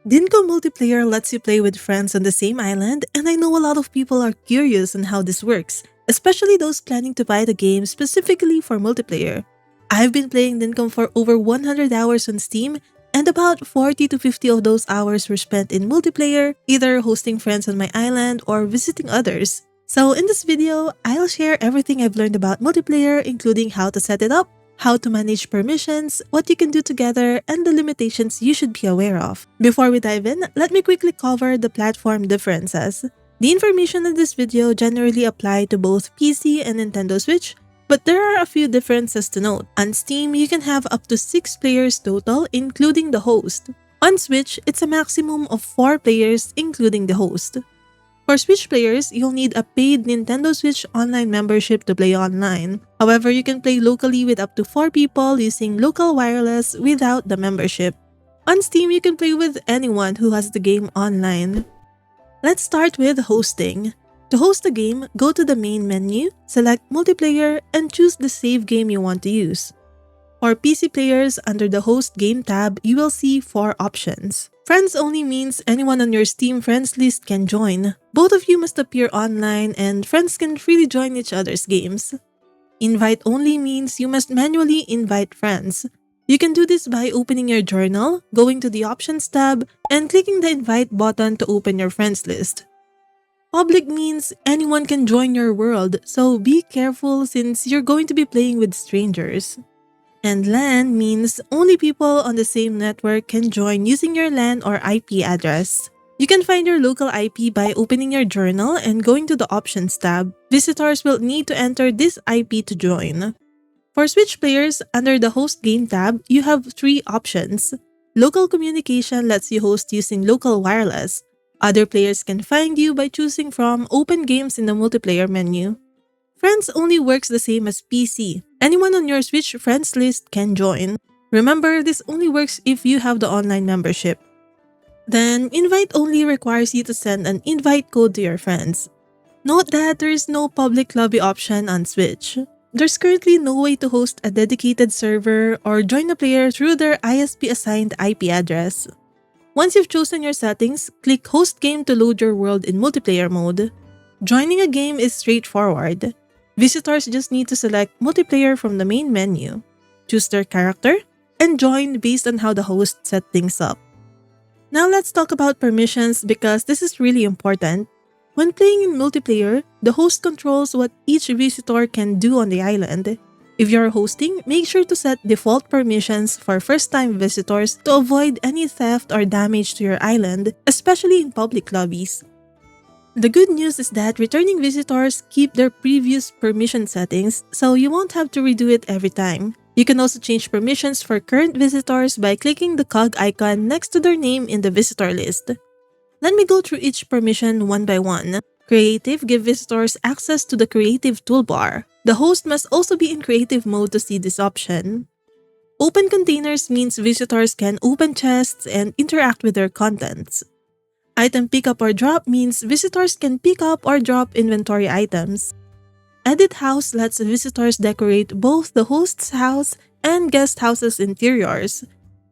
Dinkum multiplayer lets you play with friends on the same island, and I know a lot of people are curious on how this works, especially those planning to buy the game specifically for multiplayer. I've been playing Dinkum for over 100 hours on Steam, and about 40 to 50 of those hours were spent in multiplayer, either hosting friends on my island or visiting others. So in this video, I'll share everything I've learned about multiplayer, including how to set it up, how to manage permissions, what you can do together, and the limitations you should be aware of. Before we dive in, let me quickly cover the platform differences. The information in this video generally apply to both PC and Nintendo Switch, but there are a few differences to note. On Steam, you can have up to 6 players total, including the host. On Switch, it's a maximum of 4 players, including the host. For Switch players, you'll need a paid Nintendo Switch Online membership to play online. However, you can play locally with up to 4 people using local wireless without the membership. On Steam, you can play with anyone who has the game online. Let's start with hosting. To host a game, go to the main menu, select Multiplayer, and choose the save game you want to use. For PC players, under the Host Game tab, you will see 4 options. Friends only means anyone on your Steam friends list can join. Both of you must appear online and friends can freely join each other's games. Invite only means you must manually invite friends. You can do this by opening your journal, going to the Options tab, and clicking the Invite button to open your friends list. Public means anyone can join your world, so be careful since you're going to be playing with strangers. And LAN means only people on the same network can join using your LAN or IP address. You can find your local IP by opening your journal and going to the Options tab. Visitors will need to enter this IP to join. For Switch players, under the Host Game tab, you have 3 options. Local communication lets you host using local wireless. Other players can find you by choosing from Open Games in the multiplayer menu. Friends only works the same as PC. Anyone on your Switch friends list can join. Remember, this only works if you have the online membership. Then, invite only requires you to send an invite code to your friends. Note that there is no public lobby option on Switch. There's currently no way to host a dedicated server or join a player through their ISP-assigned IP address. Once you've chosen your settings, click Host Game to load your world in multiplayer mode. Joining a game is straightforward. Visitors just need to select Multiplayer from the main menu, choose their character, and join based on how the host set things up. Now let's talk about permissions because this is really important. When playing in multiplayer, the host controls what each visitor can do on the island. If you're hosting, make sure to set default permissions for first-time visitors to avoid any theft or damage to your island, especially in public lobbies. The good news is that returning visitors keep their previous permission settings, so you won't have to redo it every time. You can also change permissions for current visitors by clicking the cog icon next to their name in the visitor list. Let me go through each permission one by one. Creative give visitors access to the creative toolbar. The host must also be in creative mode to see this option. Open containers means visitors can open chests and interact with their contents. Item pickup or drop means visitors can pick up or drop inventory items. Edit house lets visitors decorate both the host's house and guest house's interiors.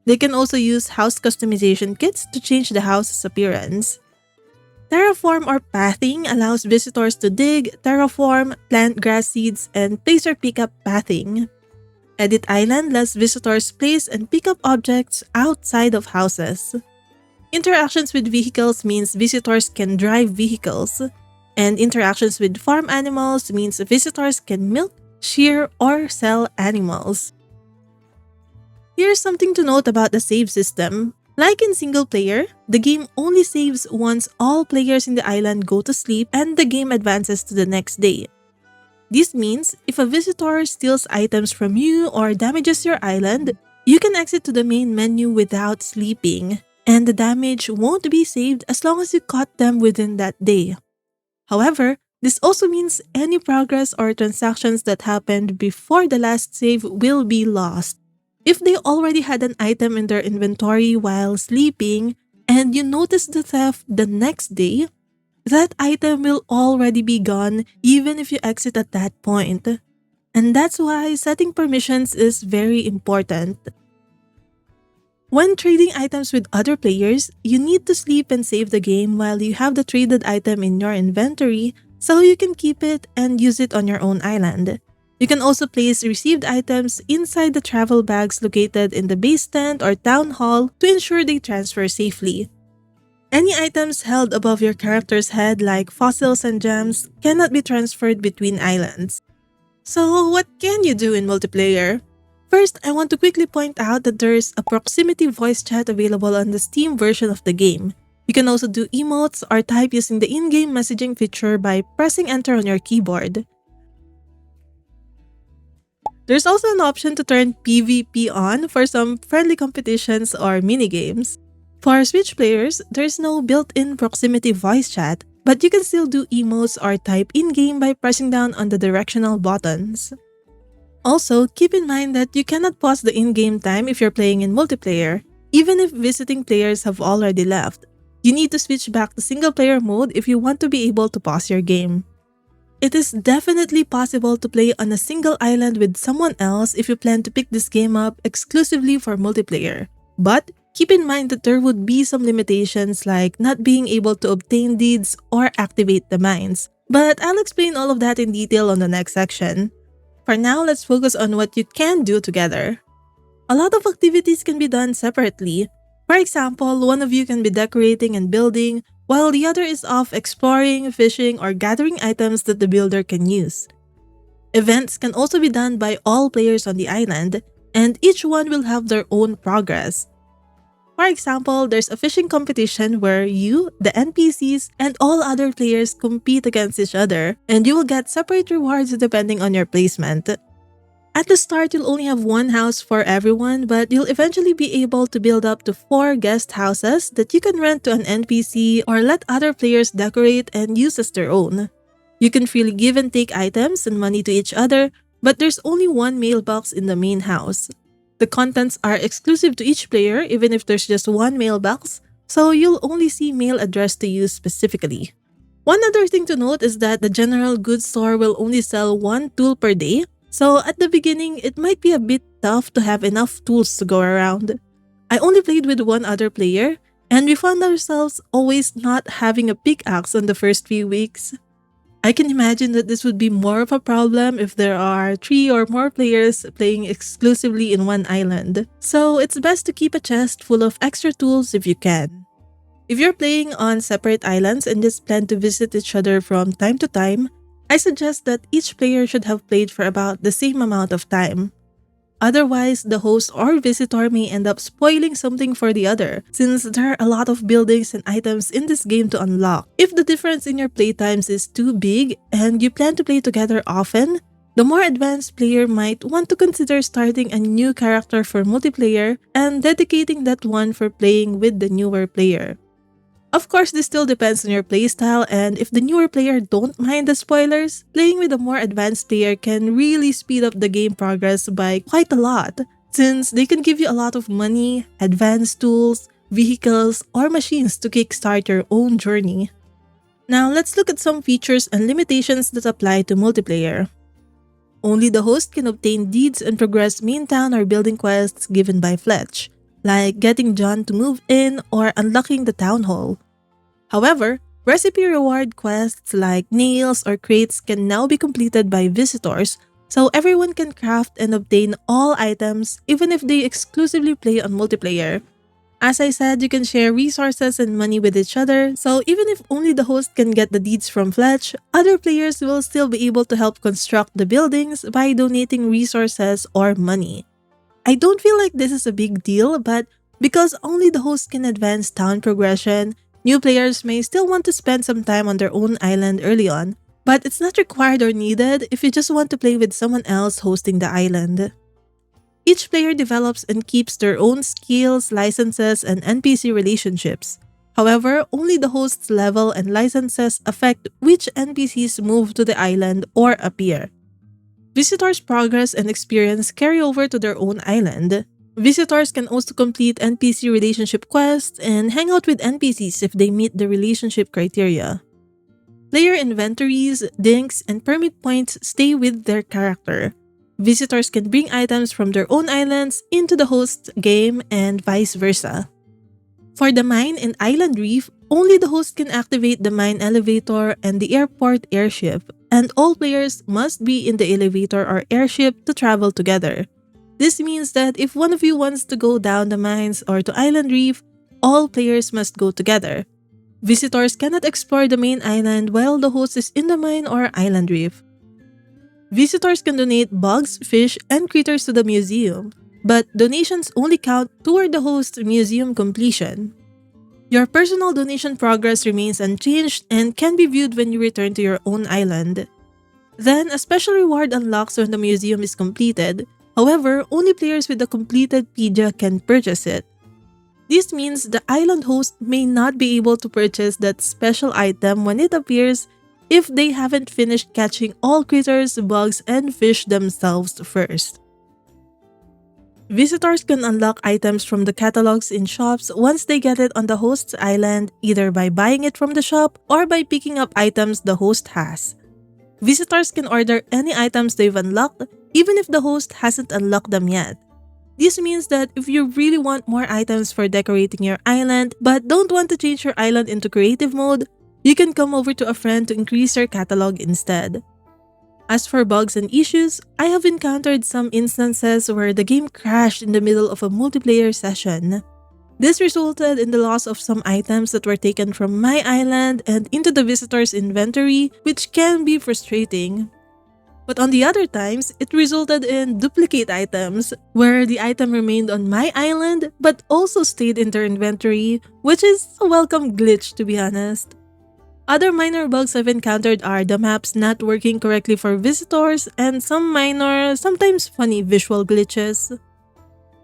They can also use house customization kits to change the house's appearance. Terraform or pathing allows visitors to dig, terraform, plant grass seeds, and place or pick up pathing. Edit Island lets visitors place and pick up objects outside of houses. Interactions with vehicles means visitors can drive vehicles. And interactions with farm animals means visitors can milk, shear, or sell animals. Here's something to note about the save system. Like in single player, the game only saves once all players in the island go to sleep and the game advances to the next day. This means if a visitor steals items from you or damages your island, you can exit to the main menu without sleeping, and the damage won't be saved as long as you caught them within that day. However, this also means any progress or transactions that happened before the last save will be lost. If they already had an item in their inventory while sleeping and you notice the theft the next day, that item will already be gone even if you exit at that point. And that's why setting permissions is very important. When trading items with other players, you need to sleep and save the game while you have the traded item in your inventory so you can keep it and use it on your own island. You can also place received items inside the travel bags located in the base tent or town hall to ensure they transfer safely. Any items held above your character's head like fossils and gems cannot be transferred between islands. So what can you do in multiplayer? First, I want to quickly point out that there's a proximity voice chat available on the Steam version of the game. You can also do emotes or type using the in-game messaging feature by pressing enter on your keyboard. There's also an option to turn PvP on for some friendly competitions or minigames. For Switch players, there's no built-in proximity voice chat, but you can still do emotes or type in-game by pressing down on the directional buttons. Also, keep in mind that you cannot pause the in-game time if you're playing in multiplayer, even if visiting players have already left. You need to switch back to single-player mode if you want to be able to pause your game. It is definitely possible to play on a single island with someone else if you plan to pick this game up exclusively for multiplayer. But keep in mind that there would be some limitations like not being able to obtain deeds or activate the mines. But I'll explain all of that in detail on the next section. For now, let's focus on what you can do together. A lot of activities can be done separately. For example, one of you can be decorating and building, while the other is off exploring, fishing, or gathering items that the builder can use. Events can also be done by all players on the island, and each one will have their own progress. For example, there's a fishing competition where you, the NPCs, and all other players compete against each other, and you will get separate rewards depending on your placement. At the start, you'll only have one house for everyone, but you'll eventually be able to build up to 4 guest houses that you can rent to an NPC or let other players decorate and use as their own. You can freely give and take items and money to each other, but there's only one mailbox in the main house. The contents are exclusive to each player even if there's just one mailbox, so you'll only see mail addressed to you specifically. One other thing to note is that the general goods store will only sell one tool per day, so at the beginning, it might be a bit tough to have enough tools to go around. I only played with one other player, and we found ourselves always not having a pickaxe on the first few weeks. I can imagine that this would be more of a problem if there are 3 or more players playing exclusively in one island, so it's best to keep a chest full of extra tools if you can. If you're playing on separate islands and just plan to visit each other from time to time, I suggest that each player should have played for about the same amount of time. Otherwise, the host or visitor may end up spoiling something for the other, since there are a lot of buildings and items in this game to unlock. If the difference in your playtimes is too big and you plan to play together often, the more advanced player might want to consider starting a new character for multiplayer and dedicating that one for playing with the newer player. Of course, this still depends on your playstyle, and if the newer player don't mind the spoilers, playing with a more advanced player can really speed up the game progress by quite a lot, since they can give you a lot of money, advanced tools, vehicles, or machines to kickstart your own journey. Now, let's look at some features and limitations that apply to multiplayer. Only the host can obtain deeds and progress main town or building quests given by Fletch, like getting John to move in or unlocking the town hall. However, recipe reward quests like nails or crates can now be completed by visitors, so everyone can craft and obtain all items even if they exclusively play on multiplayer. As I said, you can share resources and money with each other, so even if only the host can get the deeds from Fletch, other players will still be able to help construct the buildings by donating resources or money. I don't feel like this is a big deal, but because only the host can advance town progression, new players may still want to spend some time on their own island early on, but it's not required or needed if you just want to play with someone else hosting the island. Each player develops and keeps their own skills, licenses, and NPC relationships. However, only the host's level and licenses affect which NPCs move to the island or appear. Visitors' progress and experience carry over to their own island. Visitors can also complete NPC relationship quests and hang out with NPCs if they meet the relationship criteria. Player inventories, dinks, and permit points stay with their character. Visitors can bring items from their own islands into the host game and vice versa. For the mine and island reef, only the host can activate the mine elevator and the airport airship, and all players must be in the elevator or airship to travel together. This means that if one of you wants to go down the mines or to island reef, all players must go together. Visitors cannot explore the main island while the host is in the mine or island reef. Visitors can donate bugs, fish, and critters to the museum, but donations only count toward the host's museum completion. Your personal donation progress remains unchanged and can be viewed when you return to your own island. Then, a special reward unlocks when the museum is completed. However, only players with the completed pedia can purchase it. This means the island host may not be able to purchase that special item when it appears if they haven't finished catching all critters, bugs, and fish themselves first. Visitors can unlock items from the catalogs in shops once they get it on the host's island, either by buying it from the shop or by picking up items the host has. Visitors can order any items they've unlocked, even if the host hasn't unlocked them yet. This means that if you really want more items for decorating your island but don't want to change your island into creative mode, you can come over to a friend to increase your catalog instead. As for bugs and issues, I have encountered some instances where the game crashed in the middle of a multiplayer session. This resulted in the loss of some items that were taken from my island and into the visitor's inventory, which can be frustrating. But on the other times, it resulted in duplicate items, where the item remained on my island but also stayed in their inventory, which is a welcome glitch to be honest. Other minor bugs I've encountered are the maps not working correctly for visitors and some minor, sometimes funny visual glitches.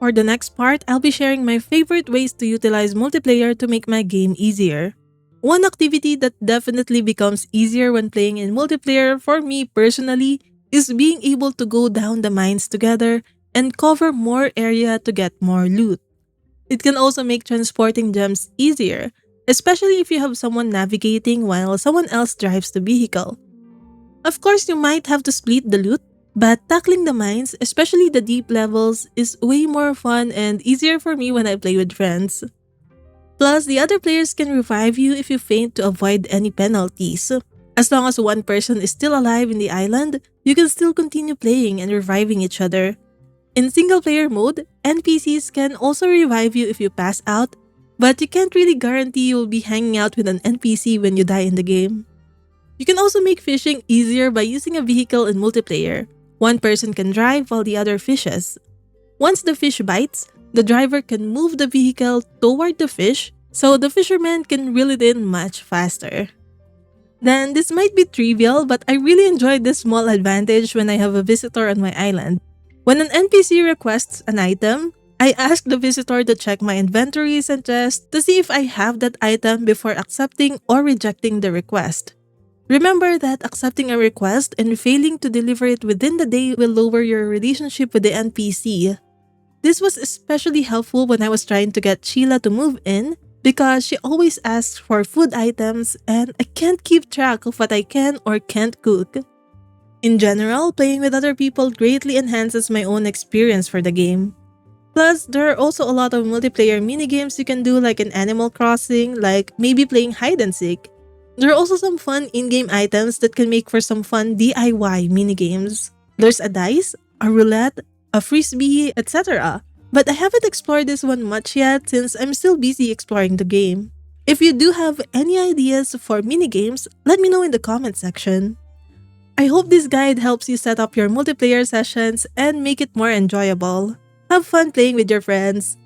For the next part, I'll be sharing my favorite ways to utilize multiplayer to make my game easier. One activity that definitely becomes easier when playing in multiplayer for me personally is being able to go down the mines together and cover more area to get more loot. It can also make transporting gems easier, especially if you have someone navigating while someone else drives the vehicle. Of course, you might have to split the loot, but tackling the mines, especially the deep levels, is way more fun and easier for me when I play with friends. Plus, the other players can revive you if you faint to avoid any penalties. As long as one person is still alive in the island, you can still continue playing and reviving each other. In single-player mode, NPCs can also revive you if you pass out, but you can't really guarantee you'll be hanging out with an NPC when you die in the game. You can also make fishing easier by using a vehicle in multiplayer. One person can drive while the other fishes. Once the fish bites, the driver can move the vehicle toward the fish so the fisherman can reel it in much faster. Then, this might be trivial, but I really enjoy this small advantage when I have a visitor on my island. When an NPC requests an item, I ask the visitor to check my inventories and chest to see if I have that item before accepting or rejecting the request. Remember that accepting a request and failing to deliver it within the day will lower your relationship with the NPC. This was especially helpful when I was trying to get Sheila to move in because she always asks for food items and I can't keep track of what I can or can't cook. In general, playing with other people greatly enhances my own experience for the game. Plus, there are also a lot of multiplayer minigames you can do like in Animal Crossing, like maybe playing hide and seek. There are also some fun in-game items that can make for some fun DIY minigames. There's a dice, a roulette, a frisbee, etc. But I haven't explored this one much yet since I'm still busy exploring the game. If you do have any ideas for minigames, let me know in the comment section. I hope this guide helps you set up your multiplayer sessions and make it more enjoyable. Have fun playing with your friends.